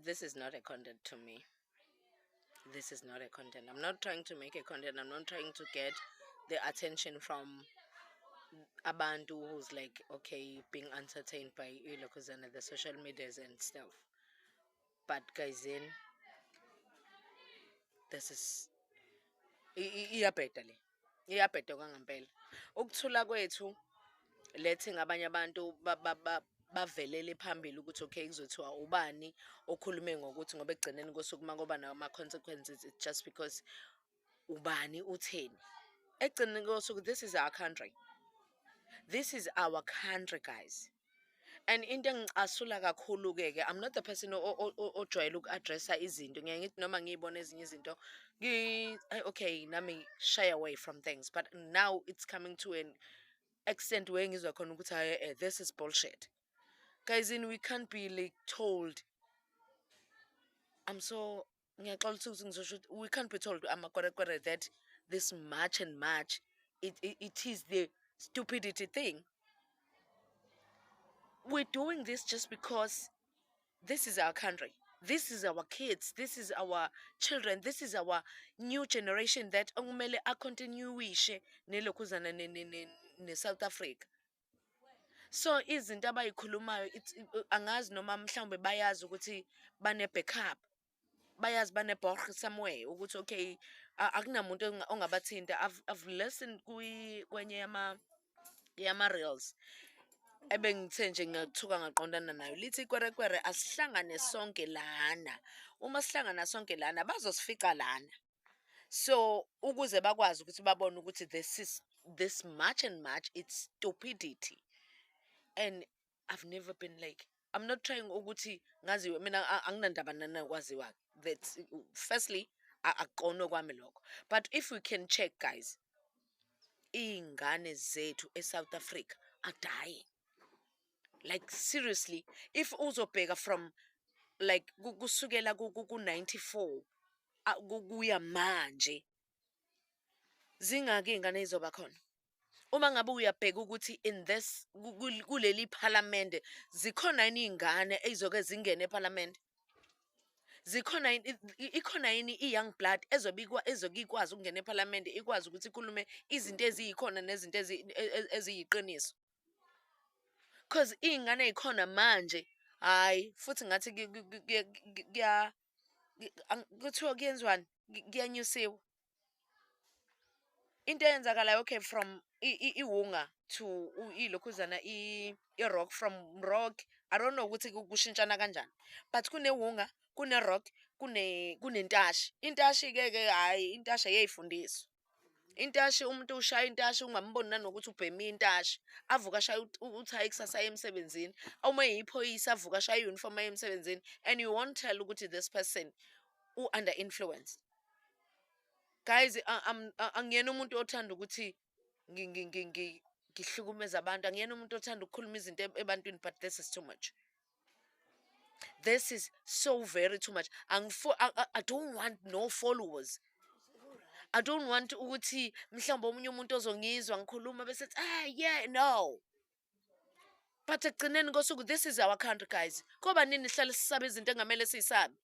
this is not a content to me. This is not a content. I'm not trying to make a content. I'm not trying to get the attention from abantu who's like, okay, being entertained by ilokuzana, the social medias and stuff. But guys, in this is iyabheda le. Iyabheda kwangempela. Ukuthula kwethu lethi ngabanye abantu bavelele phambili ukuthi okay kuzothiwa ubani okhulume ngokuthi ngoba ekugcineni kosuku makuba nama-consequences it's just because ubani utheni. Ekugcineni kosuku this is our country. This is our country, guys. And into engicasula kakhulu-ke I'm not the person ojwayele uku-addressa izinto. Ngiye ngithi noma ngiyibona ezinye izinto okay nami shy away from things, but now it's coming to an extent where ngizwa khona ukuthi this is bullshit. Guys, we can't be like told. We can't be told that this march and march it is the stupidity thing. We're doing this just because this is our country. This is our kids. This is our children. This is our new generation that okumele acontinuishe nelokuzana ne South Africa. So izinto abayikhulumayo angazi noma mhlawumbe bayazi ukuthi bane backup. Bayazi bane borg somewhere ukuthi okay akunamuntu ongabathinta. I've listened kwenye yama reels ebengithe nje ngiyathuka ngaqondana nayo lithi kwerekwere asihlangane sonke lana. Uma sihlangana sonke lana bazosifica lana. So ukuze bakwazi ukuthi babone ukuthi this march and march it's stupidity. And I've never been like, I'm not trying ukuthi ngaziwe mina anginandaba nanakwaziwa. That firstly akuqono kwami lokho. But if we can check, guys, ingane zethu eSouth Africa are dying. Like seriously, if uzobheka from like kusukela ku 94 kuya manje zingaki ingane izoba khona. Uma ngabe uyabheka ukuthi in this kuleli parliament zikhona yini ingane ezizoke zingene eparliament? Zikhona ikhona yini young blood ezokikwazi ukungena eparliament ikwazi ukuthi ikhulume izinto eziyikhona nezinto eziyiqiniso? Because ingane ikhona manje hayi futhi ngathi kuthiwa kuyenziwani kuyanyusiwa. Into eyenzakalayo okay from iwunga to ilokhuzana i-rock, from rock I don't know ukuthi kushintshana kanjani, but kunewunga kune rock kunentashi. Intashi ke hayi intashi ayayifundiswa. Intashi umuntu ushaya intashi ungamboni nanokuthi ubhemi intashi avuka shaya uthi hayi kusasa emsebenzini. Uma yiphoyisa avuka shaya uniform emsebenzini and you won't tell ukuthi this person under influence. Guys, angiyena umuntu othanda ukuthi ngihlukumeza abantu. Angiyena umuntu othanda ukukhuluma izinto ebantwini, but this is too much. This is so very too much. I don't want no followers. I don't want ukuthi mhlawumbe omunye umuntu ozongizwa ngikhuluma bese yeah no. But ekugcineni kosuku this is our country, guys. Koba nini sihlale sisabe izinto engamele sisabe?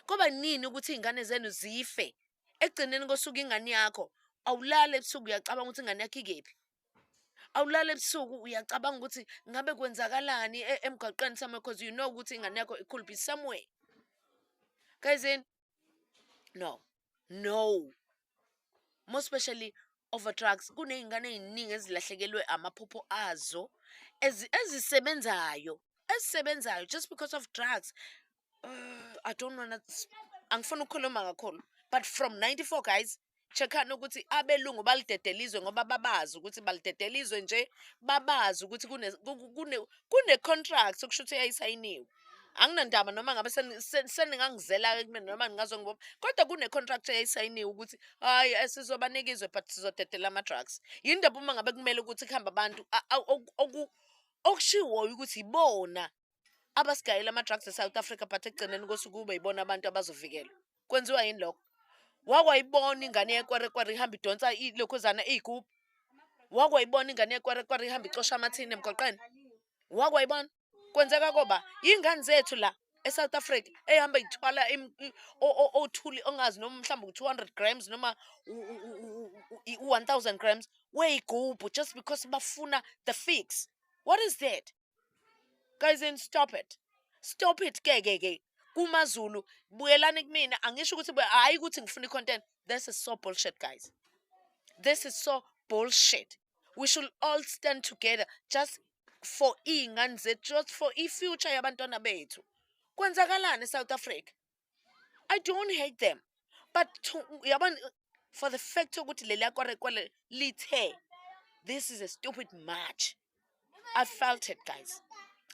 Koba nini ukuthi ingane zenu zife? Ekugcineni kosuku ingane yakho awulale ebusuku uyacabanga ukuthi ingane yakho ikephi? Awulale ebusuku uyacabanga ukuthi ngabe kwenzakalani emgaqweni somewhere because you know ukuthi ingane yakho it could be somewhere. Guys, no. More especially over drugs. Kuneyingane eziningi ezilahlekelwe amaphupho azo ezisebenzayo just because of drugs. I don't wanna angifuna ukukhuluma kakhulu, but from 94 guys checkani ukuthi abelungu balidedelizwe ngoba babazi ukuthi balidedelizwe nje, babazi ukuthi kune contract okushuthi yayisayiniwe. Anginandaba noma ngabe seningangizela kumina noma ngingazongibopha, kodwa kune contract eyayisayiniwe ukuthi hayi asizobanikizwe but sizodedela ama drugs. Yindaba uma ngabe kumele ukuthi kuhamba abantu okushiwo ukuthi ibona abasigayela ama drugs eSouth Africa but ekugcineni kosuku kube yibona abantu abazovikelwa. Kwenziwa yini lokho? Wakwayibona ingane yekwerekwere ihamba idonsa ilokhuzana igubhu? Wakwayibona ingane yekwerekwere ihamba icosha amathini emgwaqeni? Wakwayibona? Kwenzeka koba ingane zethu la eSouth Africa ehamba ithwala othuli ongazi noma mhlawumbe 200 grams noma 1000 grams weyigubhu just because bafuna the fix. What is that? Guys, then stop it. Stop it ke. KumaZulu buyelani kumina angisho ukuthi hayi ukuthi ngifuna content. This is so bullshit, guys. This is so bullshit. We should all stand together just for iy'ngane zethu, just for i-future yabantwana bethu. Kwenzakalani eSouth Africa? I don't hate them. But yabona, for the fact ukuthi leliya kwele lithe, this is a stupid march. I felt it, guys.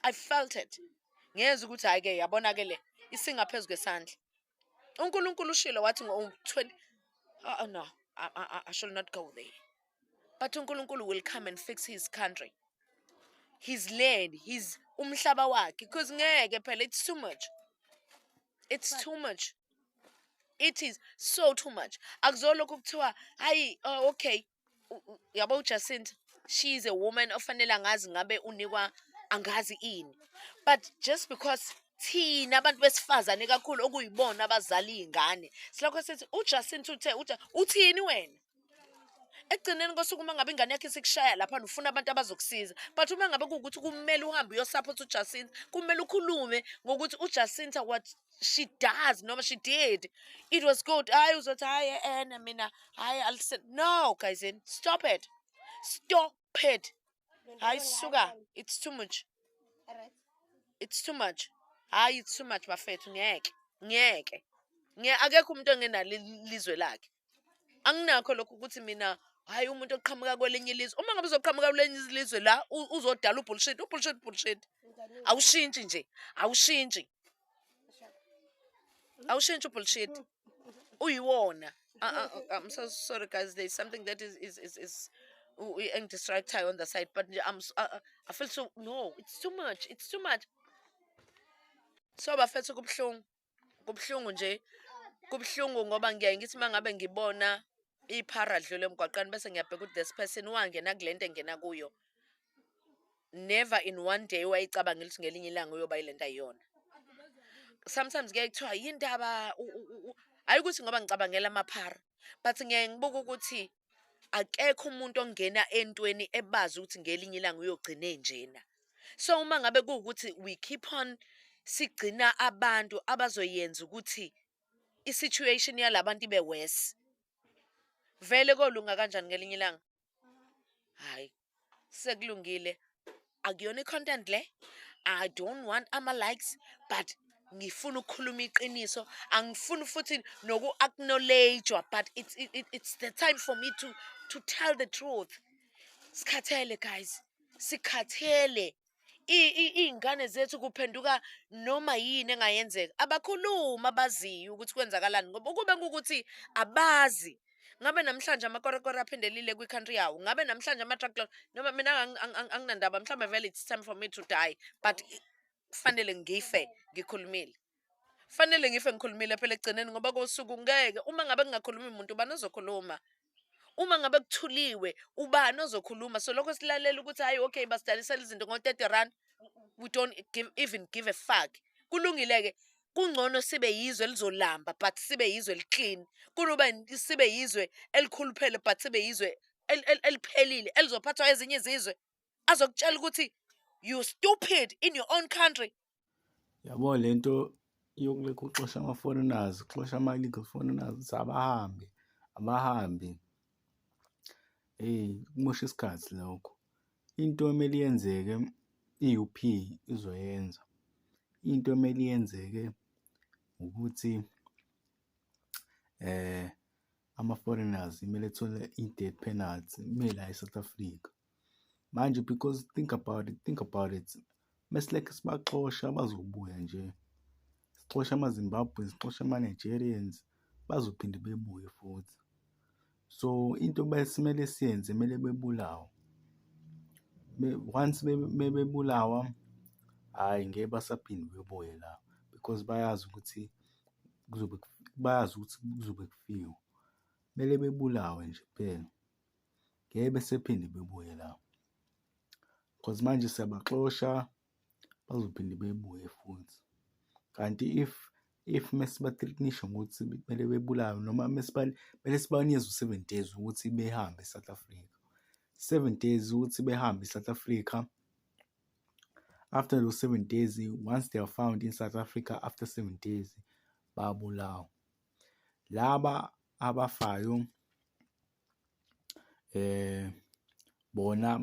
I felt it. Ngiyeza ukuthi hayi ke yabona ke le isingaphezu kwesandla. uNkulunkulu ushilo wathi ngo-20 no, I shall not go there. But uNkulunkulu will come and fix his country, his land, his umhlaba wakhe, because ngeke phela, it's too much. It's too much. It is so too much. Akuzolokhu kuthiwa hayi okay yabo uJacinta, she is a woman ofanele angazi ngabe unikwa angazi ini. But just because thina abantu besifazane kakhulu okuyibona abazali ingane silokho sithi uJacinta uthini wena? Ekugcineni kosuku uma ngabe ingane yakhe isikushaya lapha ufuna abantu abazokusiza, but uma ngabe kuwukuthi kumele uhambe uyosupport uJacinta, kumele ukhulume ngokuthi uJacinta what she does noma she did, it was good. Hayi uzothi hayi mina hayi I'll say no, guys, stop it. Stop it. Hayi suka, it's too much. It's too much. Hayi it's too much bafethu, ngeke. Akekho umuntu ongenalo ilizwe lakhe. Anginakho lokho ukuthi mina hayi umuntu oqhamuka kwelinye ilizwe. Uma ngabe uzoqhamuka kwelinye ilizwe la uzodala ubullshit. Awushintshi nje. Awushintshi ubullshit. Uyiwona. I'm so sorry, guys. There's something that is distract on the side, but I feel so no. It's too much. It's too much. So bafethu kubhlungu nje. Kubhlungu ngoba ngiyaye ngithi mangabe ngibona iphara dlule emgwaqeni bese ngiyabheka ukuthi this person wangena kulento engena kuyo. Never in one day wayicabanga ukuthi ngelinye ilanga uyoba ilento ayiyona. Sometimes ngeke kuthiwa yindaba hayi ukuthi ngoba ngicabangela amaphara, but ngiyaye ngibuka ukuthi akekho umuntu ongena entweni ebazi ukuthi ngelinye ilanga uyogcina enjena. So uma ngabe kuwukuthi we keep on sigcina abantu abazoyenza ukuthi i-situation yalabantu ibe worse, vele kolunga kanjani ngelinye ilanga? Hayi sekulungile, akuyona i-content le. I don't want ama-likes, but ngifuna ukukhuluma iqiniso. Angifuni futhi noku-acknowledgewa, but it's the time for me to tell the truth. Sikhathele, guys, sikhathele. Iy'ngane zethu kuphenduka noma yini engayenzeka abakhuluma abaziyo ukuthi kwenzakalani, ngoba kube kukuthi abazi. Ngabe namhlanje amakorokoro aphendelile kwi-country yawo, ngabe namhlanje ama-truck noma mina anginandaba, mhlawumbe vele it's time for me to die, but kufanele ngife ngikhulumile. Fanele ngife ngikhulumile phela ekugcineni, ngoba kosuku ngeke uma ngabe kungakhulumi umuntu ubani ozokhuluma. Uma ngabe kuthuliwe ubani ozokhuluma? So lokho silalela ukuthi hayi okay basidalisela izinto ngo-R30, we don't even give a fuck. Kulungile-ke, kungcono sibe yizwe elizolamba but sibe yizwe eli-clean kunoba sibe yizwe elikhuluphele but sibe yizwe eliphelile elizophathwa ezinye izizwe azokutshela ukuthi you stupid in your own country. Yabo lento yokulekha uxosha ama-foreigners, uxosha ama-illegal foreigners, abahambi. Kumosha isikhathi lokho. Into emele yenzeke i-UP izoyenza. Into emele yenzeke ukuthi ama-foreigners imele ethole i-death penalty la eSouth Africa. Manje because think about it. Mesilekhe sibaxosha bazobuya nje. Sixosha ama-Zimbabwe, sixosha ama-Nigerians, bazophinde bebuye futhi. So into besimele siyenze kumele bebulawe. Once bebulawa, hayi ngeke basaphinde bebuye la, because bayazi ukuthi kuzobe kufiwe. Kumele bebulawe nje kuphela. Ngeke besephinde bebuye la. Because manje siyabaxosha bazophinde bebuye futhi. kanti if mesibaklinisha ngokuthi kumele bebulawe noma mele sibanikeze u-7 days ukuthi behambe e-South Africa. 7 days ukuthi behambe e-South Africa. After those 7 days, once they are found in South Africa after 7 days, babulawa. Laba abafayo bona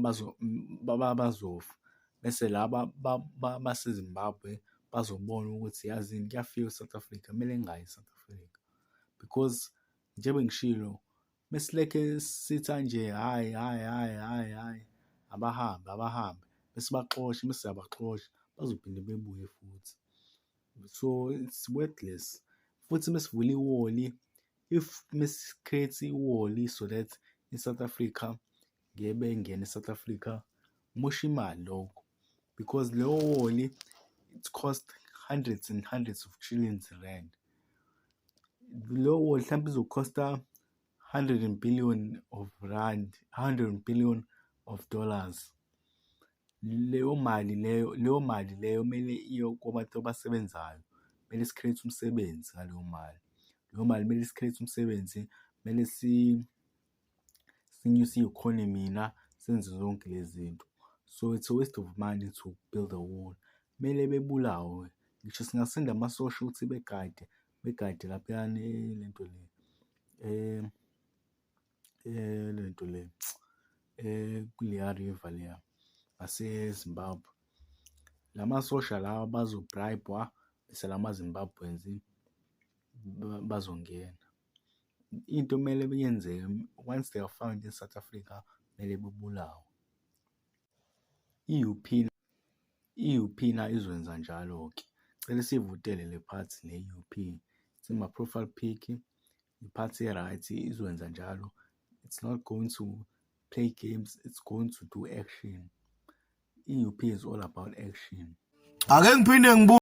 bazofa bese laba baseZimbabwe bazobona ukuthi yazini kuyafika e-South Africa, kumele ngayi e-South Africa because njengoba ngishilo mesileke sitha nje hayi abahambe bese baxoshe, bese siyabaxosha bazophinde bebuye futhi. So it's worthless. Futhi mesivula iwoli, if mes-create iwoli so that i-South Africa bengene e-South Africa, mosha imali lokho because leyo woli it cost hundreds and hundreds of trillions rand. Leyo woli mhlawumbe izokhosta 100 billion of rand, 100 billion of dollars. Leyo mali leyo mele iyo kwabantu abasebenzayo, mele si-create umsebenzi ngaleyo mali. Leyo mali mele si-create umsebenzi, mele sinyuse i-economy senze zonke lezi zinto. So it's a waste of money to build a wall. Mele bebulawe. Ngisho singasenda amasosha ukuthi begade laphayana lento le kuleya river leya ngaseZimbabwe. Lamasosha lawa bazobrayibhwa bese lama-Zimbabweans bazongena. Into mele beyenzeke once they are found in South Africa, mele bebulawe. I-UP na izokwenza njalo-ke. Cela siyivotele le party le UP. It's in my profile pic. I-party right izokwenza njalo. It's not going to play games, it's going to do action. I-UP is all about action. Ake ngiphinde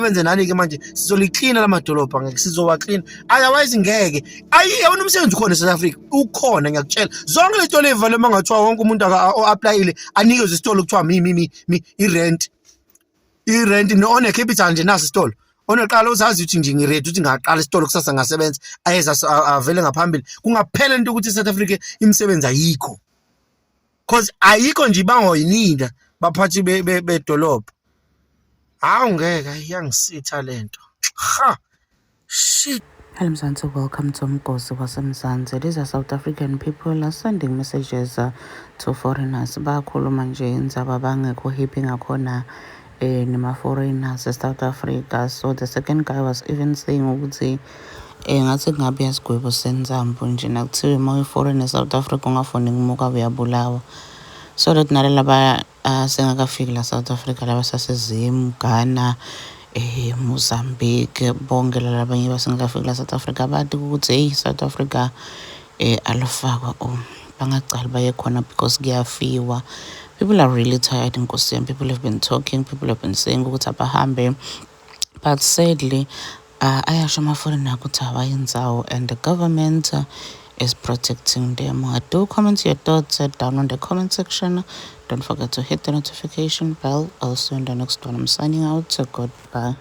benze nani-ke manje sizoliklina lamadolobha ngeke sizowaklina otherwise ngeke yawona umsebenzi ukhona eSouth Africa ukhona ngiyakutshela zonke le tolo ey'valwe uma ngathiwa wonke umuntu o-aplayile anikezwe isitolo kuthiwa i-rent one-capital nje naso isitolo oneqala uzazi ukuthi nje ngiredi ukuthi ngaqala isitolo kusasa ngasebenza ayeza avele ngaphambili kungaphela into ukuthi eSouth Africa imisebenzi ayikho cause ayikho nje bangoyinida baphathi bedolobha hawu ngeke iyangisitha lento ha shit. Hello Mzansi, welcome to Mgosi waseMzansi. These are South African people are sending messages to foreigners. Bakhuluma nje indzaba bangekho happy ngakhona nema foreigners eSouth Africa. So the second guy was even saying ukuthi ngathi kungabe yasigwebo senzambo nje nakuthiwe uma uyi-foreign eSouth Africa ungafuni kumuka uyabulawa. So that nalaba sengakafiki la South Africa laba sasezim Ghana Mozambique bonke labanye basengakafiki la South Africa bathi ukuthi hey South Africa alufakwa bangacala baye khona because kuyafiwa. People are really tired Nkosi yami. People have been talking, people have been saying ukuthi abahambe, but sadly ayasho ama-foreigner ukuthi abayenzao and the government is protecting them. Do comment your thoughts down on the comment section. Don't forget to hit the notification bell. Also in the next one I'm signing out, so goodbye.